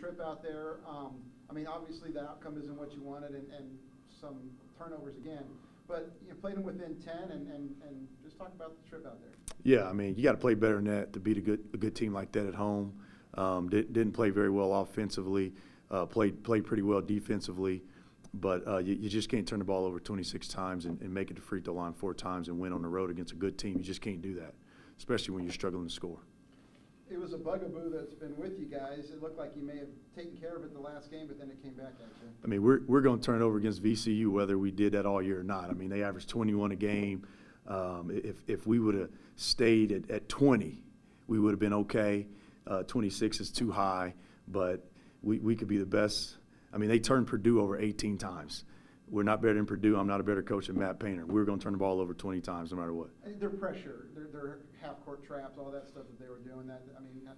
trip out there. I mean, obviously the outcome isn't what you wanted, and some turnovers again. But you played them within 10, and just talk about the trip out there. Yeah, I mean, you got to play better than that to beat a good team like that at home. Didn't play very well offensively. Played pretty well defensively. But you just can't turn the ball over 26 times and make it to free throw line 4 times and win on the road against a good team. You just can't do that, especially when you're struggling to score. It was a bugaboo that's been with you guys. It looked like you may have taken care of it the last game, but then it came back at you. I mean, we're going to turn it over against VCU whether we did that all year or not. I mean, they averaged 21 a game. If we would have stayed at 20, we would have been okay. 26 is too high, but we could be the best. I mean, they turned Purdue over 18 times. We're not better than Purdue. I'm not a better coach than Matt Painter. We're going to turn the ball over 20 times no matter what. Their pressure, their half-court traps, all that stuff that they were doing. That I mean,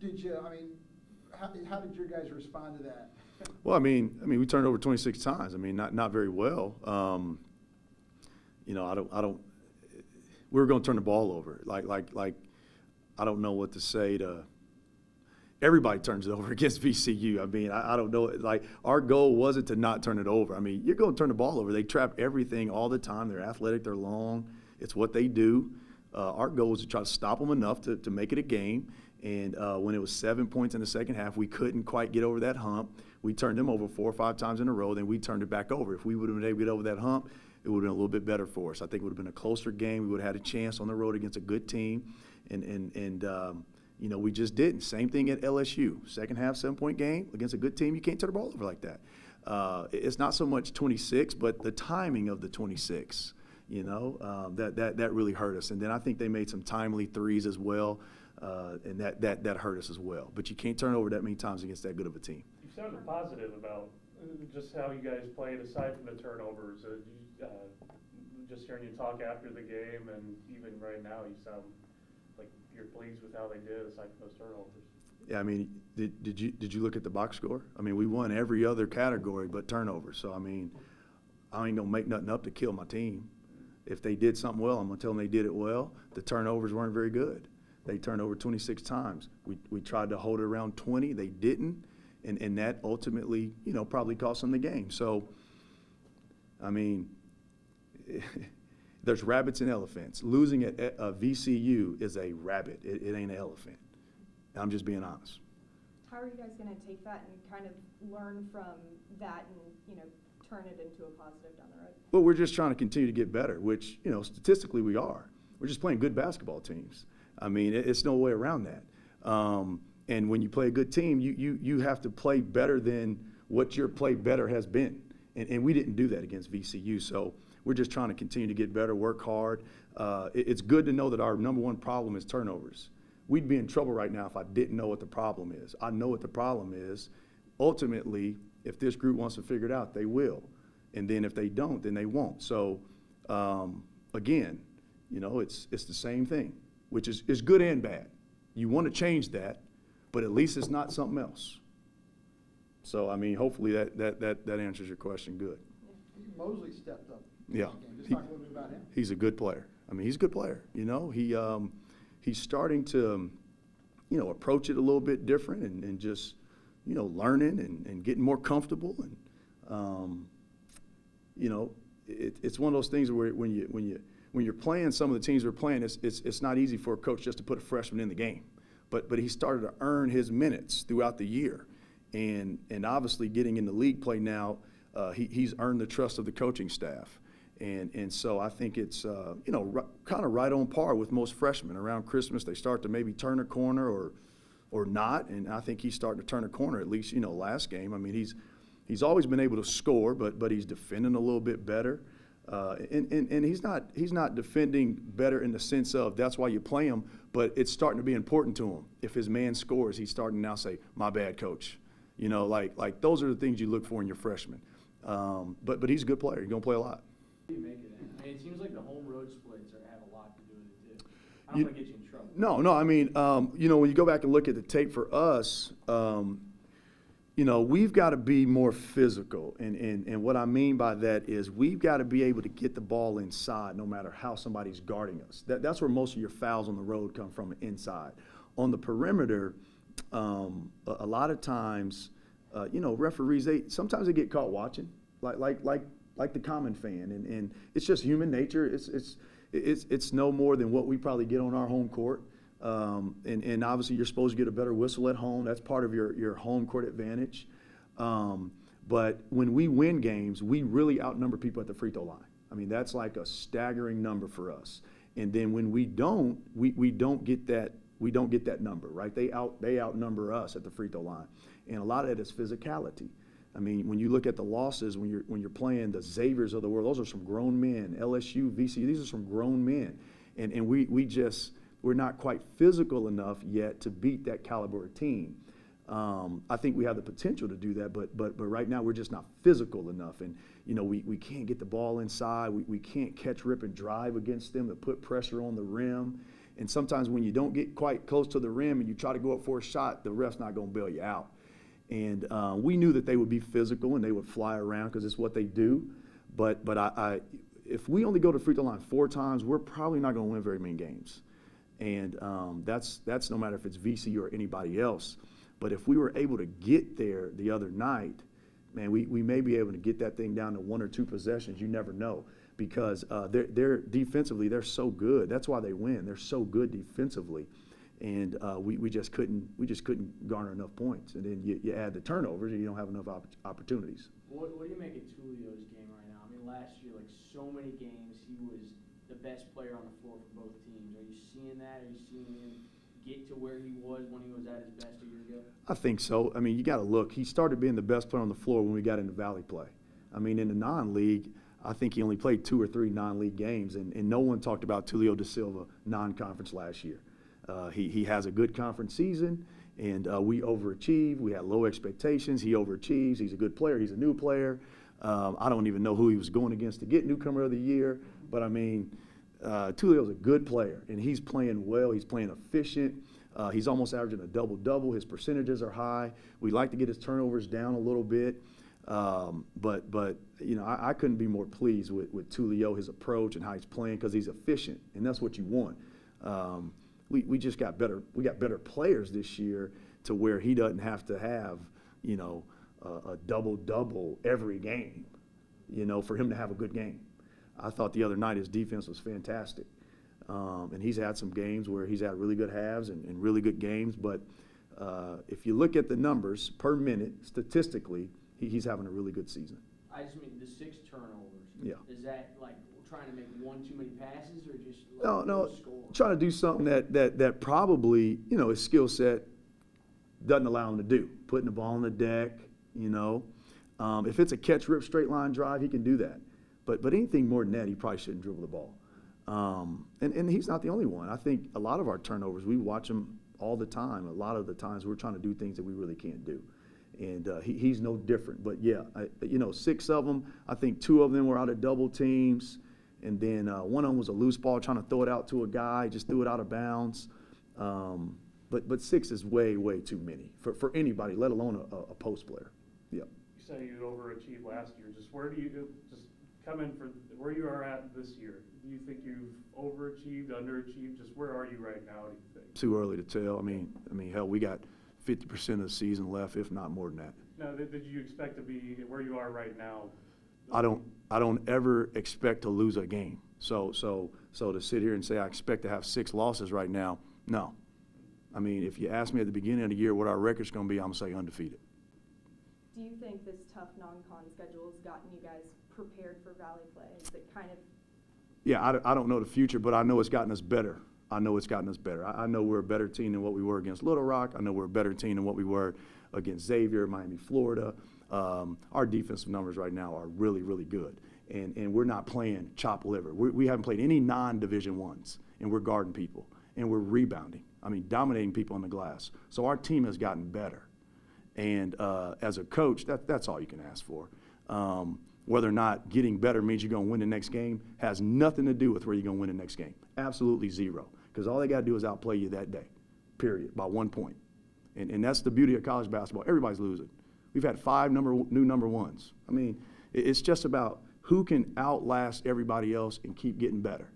did you? I mean, how did your guys respond to that? Well, I mean, we turned over 26 times. I mean, not very well. You know, I don't. We were going to turn the ball over. Like, I don't know what to say to. Everybody turns it over against VCU. I mean, I don't know. Like, our goal wasn't to not turn it over. I mean, you're going to turn the ball over. They trap everything all the time. They're athletic. They're long. It's what they do. Our goal was to try to stop them enough to make it a game. And when it was 7 points in the second half, we couldn't quite get over that hump. We turned them over 4 or 5 times in a row. Then we turned it back over. If we would have been able to get over that hump, it would have been a little bit better for us. I think it would have been a closer game. We would have had a chance on the road against a good team. And you know, we just didn't. Same thing at LSU. Second half, 7-point game against a good team. You can't turn the ball over like that. It's not so much 26, but the timing of the 26. You know, that really hurt us. And then I think they made some timely threes as well, and that hurt us as well. But you can't turn over that many times against that good of a team. You sounded positive about just how you guys played aside from the turnovers. Just hearing you talk after the game, and even right now, you sound like you're pleased with how they did aside from those turnovers. Yeah, I mean, did you look at the box score? I mean, we won every other category but turnovers. So I mean, I ain't gonna make nothing up to kill my team. If they did something well, I'm gonna tell them they did it well. The turnovers weren't very good. They turned over 26 times. We tried to hold it around 20. They didn't, and that ultimately, you know, probably cost them the game. So, I mean. There's rabbits and elephants. Losing at VCU is a rabbit. It ain't an elephant. I'm just being honest. How are you guys going to take that and kind of learn from that and, you know, turn it into a positive down the road? Well, we're just trying to continue to get better, which, you know, statistically we are. We're just playing good basketball teams. I mean, it's no way around that. And when you play a good team, you have to play better than what your play better has been. And we didn't do that against VCU. So we're just trying to continue to get better, work hard. It's good to know that our number one problem is turnovers. We'd be in trouble right now if I didn't know what the problem is. I know what the problem is. Ultimately, if this group wants to figure it out, they will. And then if they don't, then they won't. So, again, you know, it's the same thing, which is good and bad. You want to change that, but at least it's not something else. So, I mean, hopefully that answers your question good. Mosley stepped up. Yeah. Just talk a little bit about him. He's a good player. I mean, he's a good player. You know, he's starting to, you know, approach it a little bit different and just, you know, learning and getting more comfortable. And, you know, it's one of those things where when you're playing some of the teams we're playing, it's not easy for a coach just to put a freshman in the game. But he started to earn his minutes throughout the year. And obviously getting into league play now, he's earned the trust of the coaching staff. And so I think it's, you know, kind of right on par with most freshmen. Around Christmas, they start to maybe turn a corner or not. And I think he's starting to turn a corner, at least, you know, last game. I mean, he's always been able to score, but he's defending a little bit better. And he's not defending better in the sense of that's why you play him, but it's starting to be important to him. If his man scores, he's starting to now say, my bad, coach. You know, like those are the things you look for in your freshman. But he's a good player. He's going to play a lot. You make it in. I mean, it seems like the home road splits have a lot to do with it too. I don't want to get you in trouble. No. I mean, you know, when you go back and look at the tape for us, you know, we've got to be more physical. And what I mean by that is we've got to be able to get the ball inside no matter how somebody's guarding us. That's where most of your fouls on the road come from, inside. On the perimeter, a lot of times, referees, sometimes they get caught watching, like the common fan, and it's just human nature. It's no more than what we probably get on our home court. And obviously you're supposed to get a better whistle at home. That's part of your home court advantage. But when we win games, we really outnumber people at the free throw line. I mean, that's like a staggering number for us. And then when we don't get that number, right? They outnumber us at the free throw line. And a lot of that is physicality. I mean, when you look at the losses, when you're playing the Xaviers of the world, those are some grown men. LSU, VCU, these are some grown men. And we're not quite physical enough yet to beat that caliber of team. I think we have the potential to do that, but right now we're just not physical enough. And, we can't get the ball inside. We can't catch, rip, and drive against them to put pressure on the rim. And sometimes when you don't get quite close to the rim and you try to go up for a shot, the ref's not going to bail you out. And we knew that they would be physical and they would fly around because it's what they do. But if we only go to free throw line 4 times, we're probably not going to win very many games. And that's no matter if it's VCU or anybody else. But if we were able to get there the other night, man, we may be able to get that thing down to 1 or 2 possessions. You never know, because they're defensively, they're so good. That's why they win. They're so good defensively, and we just couldn't garner enough points. And then you add the turnovers, and you don't have enough opportunities. What do you make of Tulio's game right now? I mean, last year, like so many games, he was the best player on the floor for both teams. Are you seeing that? Are you seeing him get to where he was when he was at his best a year ago? I think so. I mean, you got to look. He started being the best player on the floor when we got into Valley play. I mean, in the non-league, I think he only played 2 or 3 non-league games, and no one talked about Tulio Da Silva non-conference last year. He has a good conference season, and we overachieve. We had low expectations. He overachieves. He's a good player. He's a new player. I don't even know who he was going against to get Newcomer of the Year, but I mean, Tulio's a good player, and he's playing well. He's playing efficient. He's almost averaging a double-double. His percentages are high. We like to get his turnovers down a little bit. But I couldn't be more pleased with Tulio, his approach and how he's playing, because he's efficient, and that's what you want. We just got better. We got better players this year to where he doesn't have to have, a double-double every game, for him to have a good game. I thought the other night his defense was fantastic. And he's had some games where he's had really good halves and really good games. But if you look at the numbers per minute, statistically, he's having a really good season. I just mean the 6 turnovers. Yeah. Is that like trying to make 1 too many passes, or just No, score? trying to do something that probably, his skill set doesn't allow him to do. Putting the ball on the deck, If it's a catch, rip, straight line drive, he can do that. But anything more than that, he probably shouldn't dribble the ball. And he's not the only one. I think a lot of our turnovers, we watch them all the time. A lot of the times we're trying to do things that we really can't do. And he's no different. But, yeah, 6 of them, I think 2 of them were out of double teams. And then one of them was a loose ball trying to throw it out to a guy, just threw it out of bounds. But 6 is way, way too many for anybody, let alone a post player. Yeah. You said you overachieved last year. Just come in for where you are at this year. Do you think you've overachieved, underachieved? Just where are you right now, do you think? Too early to tell. I mean, hell, we got 50% of the season left, if not more than that. Now, did you expect to be where you are right now? I don't ever expect to lose a game. So to sit here and say I expect to have 6 losses right now, no. I mean, if you ask me at the beginning of the year what our record's going to be, I'm going to say undefeated. Do you think this tough non-con schedule has gotten you guys prepared for Valley play? Is it kind of? Yeah, I don't know the future, but I know it's gotten us better. I know we're a better team than what we were against Little Rock. I know we're a better team than what we were against Xavier, Miami, Florida. Our defensive numbers right now are really, really good. And we're not playing chop liver. We haven't played any non-Division I's, and we're guarding people. And we're rebounding. Dominating people on the glass. So our team has gotten better. And as a coach, that's all you can ask for. Whether or not getting better means you're going to win the next game has nothing to do with where you're going to win the next game. Absolutely zero. Because all they got to do is outplay you that day, period, by 1 point. And that's the beauty of college basketball. Everybody's losing. We've had 5 new number ones. It's just about who can outlast everybody else and keep getting better.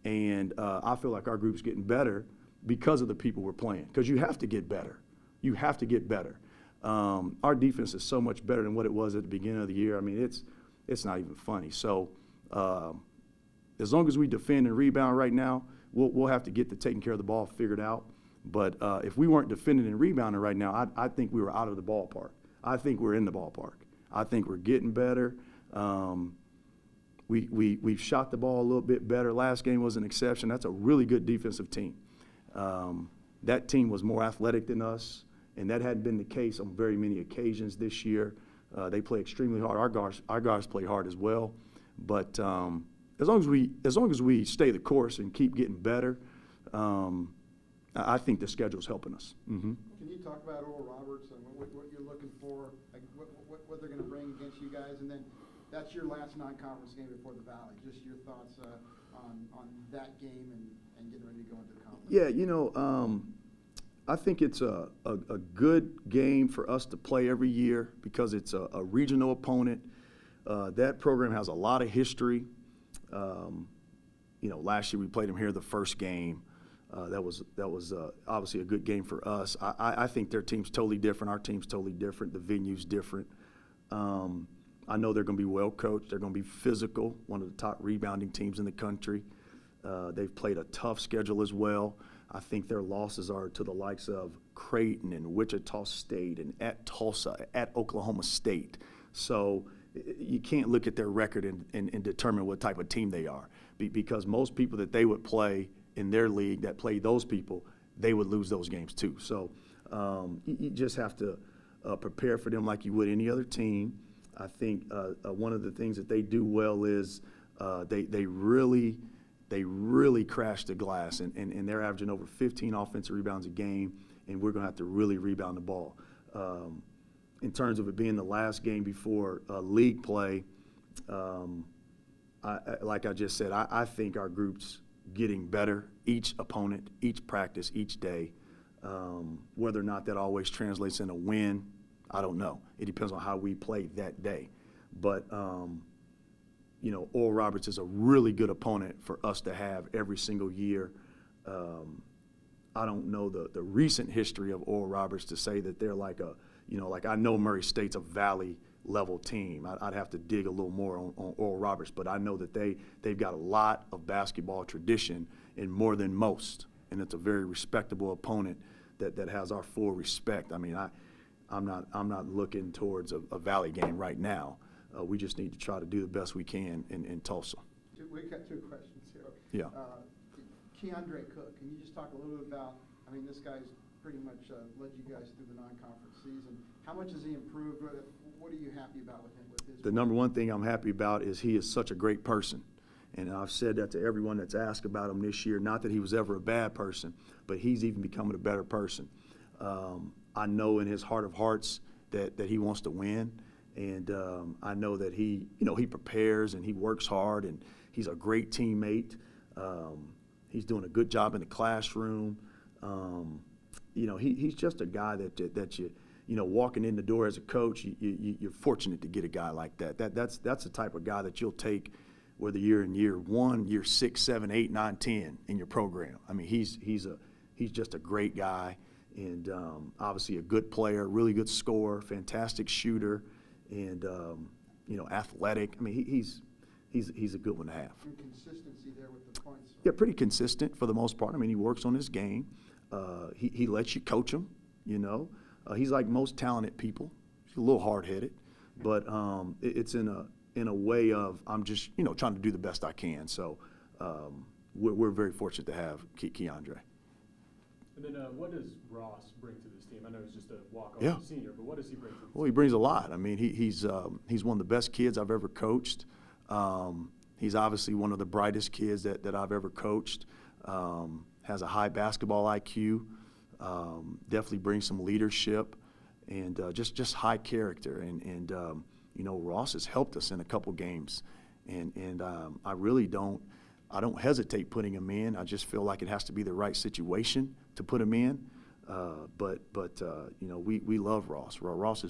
And I feel like our group's getting better because of the people we're playing. Because you have to get better. You have to get better. Our defense is so much better than what it was at the beginning of the year. I mean, it's not even funny. So as long as we defend and rebound right now, we'll have to get the taking care of the ball figured out. But if we weren't defending and rebounding right now, I think we were out of the ballpark. I think we're in the ballpark. I think we're getting better. We've shot the ball a little bit better. Last game was an exception. That's a really good defensive team. That team was more athletic than us, and that hadn't been the case on very many occasions this year. They play extremely hard. Our guards play hard as well. But as long as we stay the course and keep getting better, I think the schedule's helping us. Mm-hmm. Can you talk about Oral Roberts and what you're looking for, like what they're going to bring against you guys, and then that's your last non-conference game before the Valley. Just your thoughts on that game and getting ready to go into the conference. Yeah, you know, I think it's a good game for us to play every year because it's a regional opponent. That program has a lot of history. You know, last year we played them here the first game. That was obviously a good game for us. I think their team's totally different. Our team's totally different. The venue's different. I know they're going to be well coached. They're going to be physical, one of the top rebounding teams in the country. They've played a tough schedule as well. I think their losses are to the likes of Creighton and Wichita State and at Tulsa, at Oklahoma State. So you can't look at their record and determine what type of team they are because most people that they would play in their league that play those people, they would lose those games too. So you just have to prepare for them like you would any other team. I think one of the things that they do well is they really crash the glass, and they're averaging over 15 offensive rebounds a game, and we're going to have to really rebound the ball. In terms of it being the last game before league play, like I just said, I think our group's getting better each opponent, each practice, each day. Whether or not that always translates in a win, I don't know. It depends on how we play that day. But, you know, Oral Roberts is a really good opponent for us to have every single year. I don't know the recent history of Oral Roberts to say that they're like like I know Murray State's a Valley level team. I'd have to dig a little more on Oral Roberts, but I know that they've got a lot of basketball tradition and more than most, and it's a very respectable opponent that has our full respect. I mean, I'm not looking towards a Valley game right now. We just need to try to do the best we can in Tulsa. We've got two questions here. Yeah. Keandre Cook, can you just talk a little bit about, I mean, this guy's pretty much led you guys through the non-conference season. How much has he improved? What are you happy about with him? The number one thing I'm happy about is he is such a great person. And I've said that to everyone that's asked about him this year, not that he was ever a bad person, but he's even becoming a better person. I know in his heart of hearts that he wants to win. And I know that he prepares and he works hard and he's a great teammate. He's doing a good job in the classroom. He's just a guy that you walking in the door as a coach, you're fortunate to get a guy like that. That's the type of guy that you'll take whether you're in year 1, year 6, 7, 8, 9, 10 in your program. I mean, he's just a great guy and obviously a good player, really good scorer, fantastic shooter, and athletic. I mean, he's a good one to have. And consistency there with the points. Yeah, pretty consistent for the most part. I mean, he works on his game. He lets you coach him, He's like most talented people. He's a little hard-headed, but it's in a way of I'm just, trying to do the best I can. So we're very fortunate to have Keandre. And then what does Ross bring to this team? I know he's just a walk-on senior, but what does he bring to the team? Well, he brings a lot. I mean, he's one of the best kids I've ever coached. He's obviously one of the brightest kids that I've ever coached. Has a high basketball IQ. Definitely brings some leadership and just high character. And Ross has helped us in a couple games. And I really don't hesitate putting him in. I just feel like it has to be the right situation to put him in. But we love Ross. Ross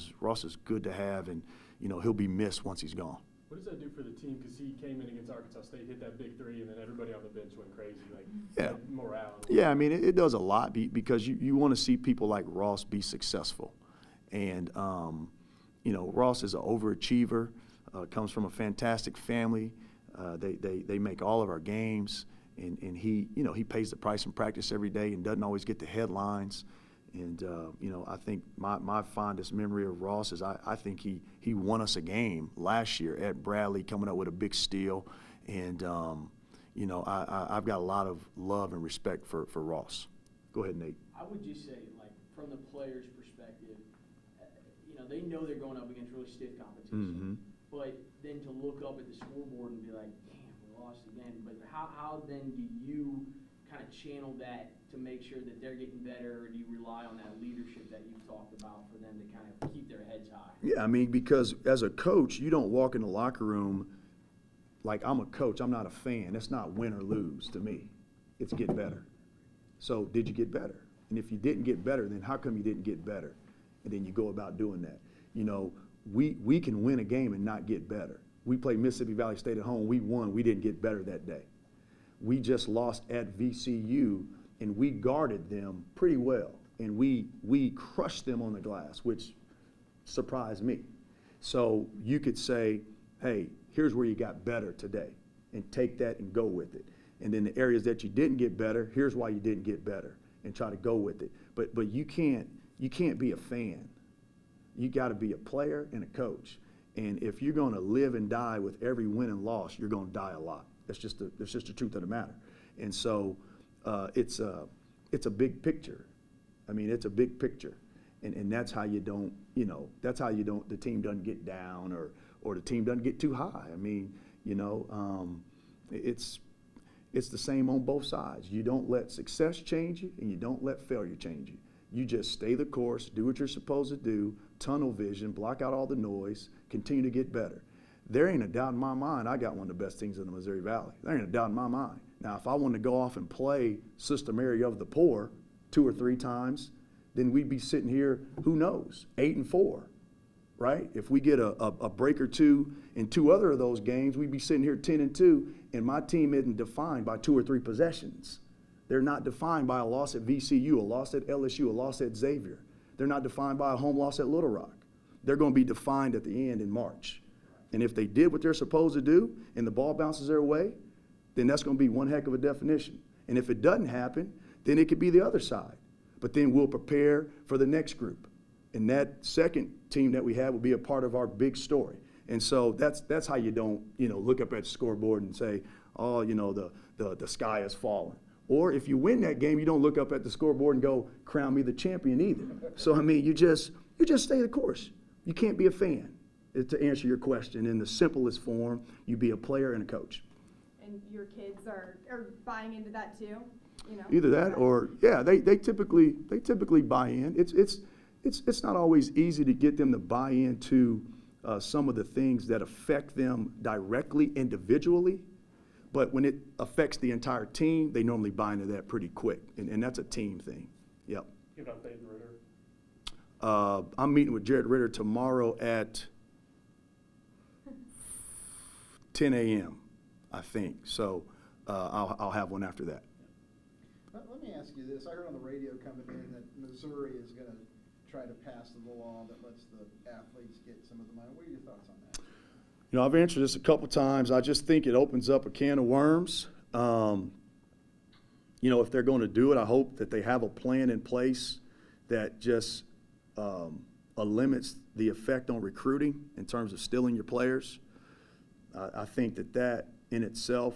is good to have, and he'll be missed once he's gone. What does that do for the team? Because he came in against Arkansas State, hit that big three, and then everybody on the bench went crazy, like Yeah. morale. Yeah, I mean, it does a lot because you want to see people like Ross be successful. And, you know, Ross is an overachiever, comes from a fantastic family. They make all of our games, and he, you know, he pays the price in practice every day and doesn't always get the headlines. And, you know, I think my fondest memory of Ross is I think he won us a game last year at Bradley, coming up with a big steal. And, you know, I've got a lot of love and respect for Ross. Go ahead, Nate. I would just say, like, from the players' perspective, you know, they know they're going up against really stiff competition. But then to look up at the scoreboard and be like, damn, we lost again. But how then do you kind of channel that to make sure that they're getting better, or do you rely on that leadership that you've talked about for them to kind of keep their heads high? Yeah, I mean, because as a coach, you don't walk in the locker room like, I'm a coach, I'm not a fan. That's not win or lose to me. It's get better. So did you get better? And if you didn't get better, then how come you didn't get better? And then you go about doing that. You know, we can win a game and not get better. We played Mississippi Valley State at home. We won. We didn't get better that day. We just lost at VCU, and we guarded them pretty well. And we crushed them on the glass, which surprised me. So you could say, hey, here's where you got better today, and take that and go with it. And then the areas that you didn't get better, here's why you didn't get better, and try to go with it. But you can't be a fan. You got to be a player and a coach. And if you're going to live and die with every win and loss, you're going to die a lot. That's just the truth of the matter. And so it's a big picture. I mean, it's a big picture. And that's how you don't, you know, that's how you don't, the team doesn't get down or the team doesn't get too high. I mean, you know, it's the same on both sides. You don't let success change you, and you don't let failure change you. You just stay the course, do what you're supposed to do, tunnel vision, block out all the noise, continue to get better. There ain't a doubt in my mind I got one of the best teams in the Missouri Valley. There ain't a doubt in my mind. Now, if I wanted to go off and play Sister Mary of the Poor 2 or 3 times, then we'd be sitting here, who knows, 8-4, right? If we get a break or two in 2 other of those games, we'd be sitting here 10-2, and my team isn't defined by 2 or 3 possessions. They're not defined by a loss at VCU, a loss at LSU, a loss at Xavier. They're not defined by a home loss at Little Rock. They're going to be defined at the end in March. And if they did what they're supposed to do and the ball bounces their way, then that's going to be one heck of a definition. And if it doesn't happen, then it could be the other side. But then we'll prepare for the next group. And that second team that we have will be a part of our big story. And so that's how you don't, you know, look up at the scoreboard and say, oh, you know, the sky has fallen. Or if you win that game, you don't look up at the scoreboard and go, crown me the champion either. So, I mean, you just stay the course. You can't be a fan. To answer your question, in the simplest form, you be a player and a coach. And your kids are buying into that too, you know? Either that or, yeah, they typically buy in. It's not always easy to get them to buy into some of the things that affect them directly, individually. But when it affects the entire team, they normally buy into that pretty quick. And that's a team thing. Yep. Give an update on Ritter. I'm meeting with Jared Ritter tomorrow at 10 a.m., I think. So I'll have one after that. Let me ask you this. I heard on the radio coming in that Missouri is going to try to pass the law that lets the athletes get some of the money. What are your thoughts on that? You know, I've answered this a couple times. I just think it opens up a can of worms. You know, if they're going to do it, I hope that they have a plan in place that just limits the effect on recruiting in terms of stealing your players. I think that in itself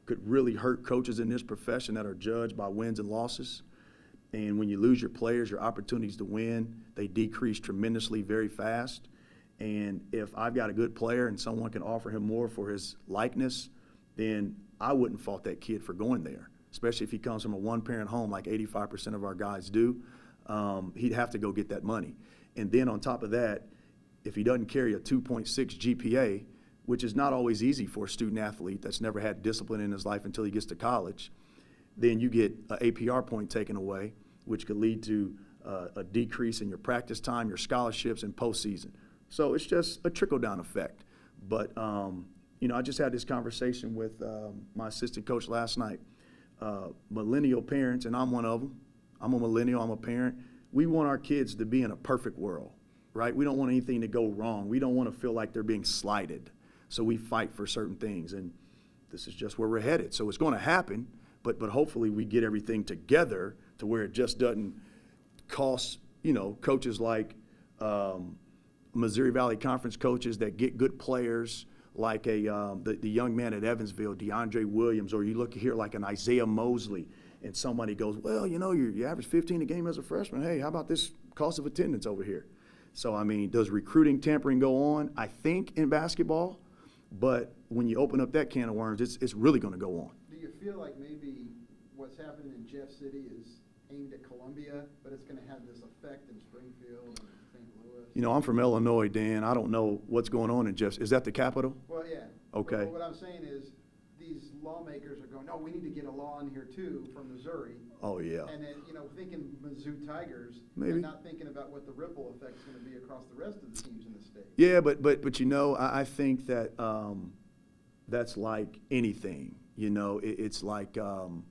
could really hurt coaches in this profession that are judged by wins and losses. And when you lose your players, your opportunities to win, they decrease tremendously very fast. And if I've got a good player and someone can offer him more for his likeness, then I wouldn't fault that kid for going there, especially if he comes from a one-parent home like 85% of our guys do. He'd have to go get that money. And then on top of that, if he doesn't carry a 2.6 GPA, which is not always easy for a student athlete that's never had discipline in his life until he gets to college, then you get an APR point taken away, which could lead to a decrease in your practice time, your scholarships, and postseason. So it's just a trickle-down effect. But you know, I just had this conversation with my assistant coach last night. Millennial parents, and I'm one of them. I'm a millennial, I'm a parent. We want our kids to be in a perfect world, right? We don't want anything to go wrong. We don't want to feel like they're being slighted. So we fight for certain things, and this is just where we're headed. So it's going to happen, but hopefully we get everything together to where it just doesn't cost, you know, coaches like Missouri Valley Conference coaches that get good players like the young man at Evansville, DeAndre Williams, or you look here like an Isaiah Mosley, and somebody goes, well, you know, you average 15 a game as a freshman. Hey, how about this cost of attendance over here? So, I mean, does recruiting tampering go on? I think in basketball, but when you open up that can of worms, it's really going to go on. Do you feel like maybe what's happening in Jeff City is aimed at Columbia, but it's going to have this effect in Springfield and St. Louis? You know, I'm from Illinois, Dan. I don't know what's going on in Jeff. Is that the capital? Well, yeah. Okay. But what I'm saying is these lawmakers are going, no, we need to get a law in here too from Missouri. Oh, yeah. And then, you know, thinking Mizzou Tigers, Maybe. and not thinking about what the ripple effect is going to be across the rest of the teams in the state. Yeah, but you know, I think that that's like anything. You know, it's like when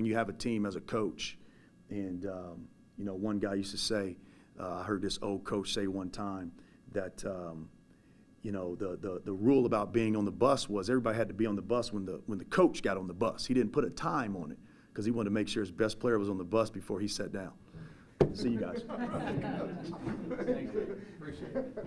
you have a team as a coach, and you know, one guy used to say, I heard this old coach say one time that you know, the rule about being on the bus was everybody had to be on the bus when the coach got on the bus. He didn't put a time on it because he wanted to make sure his best player was on the bus before he sat down. See you guys. Thanks, Appreciate it.